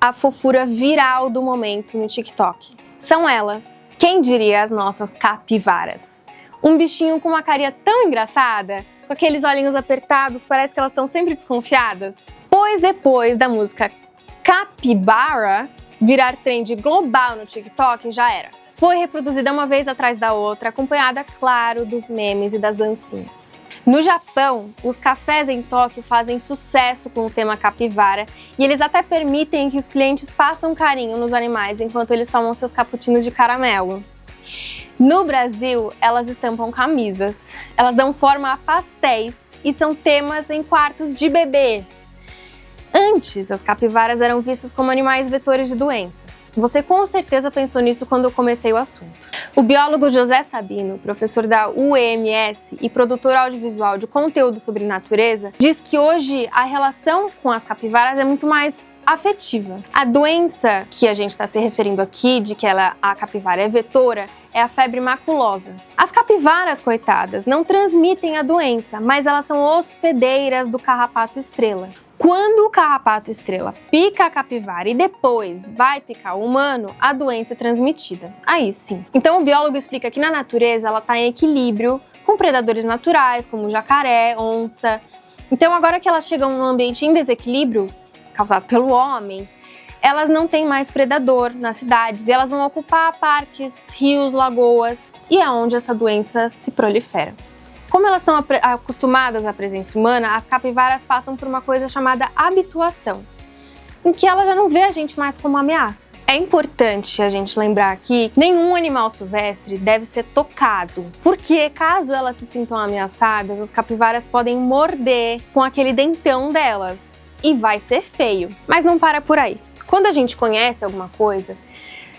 a fofura viral do momento no TikTok. São elas, quem diria, as nossas capivaras. Um bichinho com uma carinha tão engraçada, com aqueles olhinhos apertados, parece que elas estão sempre desconfiadas. Pois depois da música Capybara virar trend global no TikTok, já era. Foi reproduzida uma vez atrás da outra, acompanhada, claro, dos memes e das dancinhas. No Japão, os cafés em Tóquio fazem sucesso com o tema capivara e eles até permitem que os clientes façam carinho nos animais enquanto eles tomam seus cappuccinos de caramelo. No Brasil, elas estampam camisas, elas dão forma a pastéis e são temas em quartos de bebê. Antes, as capivaras eram vistas como animais vetores de doenças. Você com certeza pensou nisso quando eu comecei o assunto. O biólogo José Sabino, professor da UEMS e produtor audiovisual de conteúdo sobre natureza, diz que hoje a relação com as capivaras é muito mais afetiva. A doença que a gente está se referindo aqui, de que a capivara é vetora, é a febre maculosa. As capivaras, coitadas, não transmitem a doença, mas elas são hospedeiras do carrapato estrela. Quando o carrapato estrela pica a capivara e depois vai picar o humano, a doença é transmitida. Aí sim. Então o biólogo explica que na natureza ela está em equilíbrio com predadores naturais, como jacaré, onça. Então agora que elas chegam num ambiente em desequilíbrio, causado pelo homem, elas não têm mais predador nas cidades e elas vão ocupar parques, rios, lagoas, e é onde essa doença se prolifera. Como elas estão acostumadas à presença humana, as capivaras passam por uma coisa chamada habituação, em que ela já não vê a gente mais como ameaça. É importante a gente lembrar aqui que nenhum animal silvestre deve ser tocado, porque caso elas se sintam ameaçadas, as capivaras podem morder com aquele dentão delas e vai ser feio. Mas não para por aí. Quando a gente conhece alguma coisa,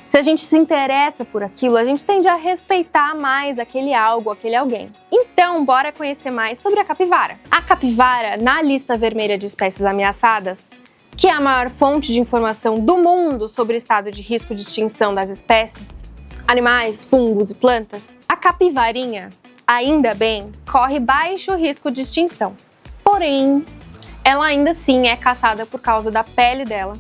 se a gente se interessa por aquilo, a gente tende a respeitar mais aquele algo, aquele alguém. Então, bora conhecer mais sobre a capivara. A capivara, na lista vermelha de espécies ameaçadas, que é a maior fonte de informação do mundo sobre o estado de risco de extinção das espécies, animais, fungos e plantas, a capivarinha, ainda bem, corre baixo risco de extinção. Porém, ela ainda assim é caçada por causa da pele dela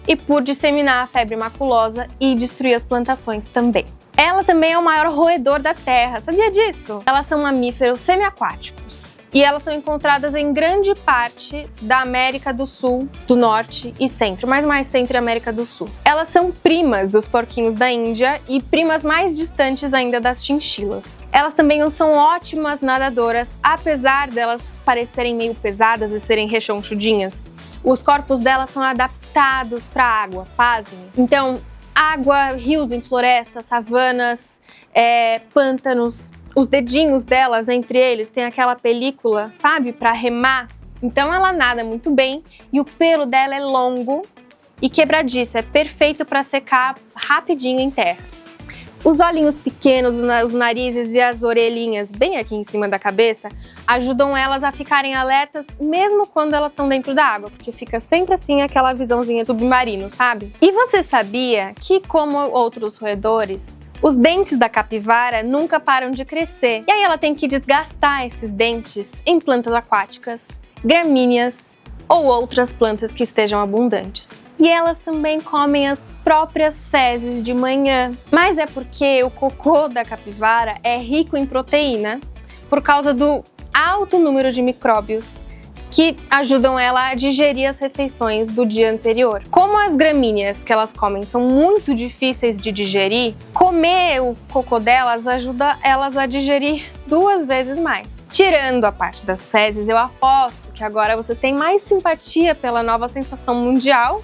e por disseminar a febre maculosa e destruir as plantações também. Ela também é o maior roedor da Terra, sabia disso? Elas são mamíferos semiaquáticos e elas são encontradas em grande parte da América do Sul, do Norte e Centro, mas mais Centro e América do Sul. Elas são primas dos porquinhos da Índia e primas mais distantes ainda das chinchilas. Elas também são ótimas nadadoras, apesar delas parecerem meio pesadas e serem rechonchudinhas. Os corpos delas são adaptados para a água, pasmem. Então, água, rios em florestas, savanas, pântanos. Os dedinhos delas, entre eles, tem aquela película, sabe, para remar. Então, ela nada muito bem e o pelo dela é longo e quebradiço. É perfeito para secar rapidinho em terra. Os olhinhos pequenos, os narizes e as orelhinhas bem aqui em cima da cabeça ajudam elas a ficarem alertas mesmo quando elas estão dentro da água, porque fica sempre assim aquela visãozinha submarino, sabe? E você sabia que, como outros roedores, os dentes da capivara nunca param de crescer? E aí ela tem que desgastar esses dentes em plantas aquáticas, gramíneas ou outras plantas que estejam abundantes. E elas também comem as próprias fezes de manhã. Mas é porque o cocô da capivara é rico em proteína por causa do alto número de micróbios que ajudam ela a digerir as refeições do dia anterior. Como as gramíneas que elas comem são muito difíceis de digerir, comer o cocô delas ajuda elas a digerir 2 vezes mais. Tirando a parte das fezes, eu aposto que agora você tem mais simpatia pela nova sensação mundial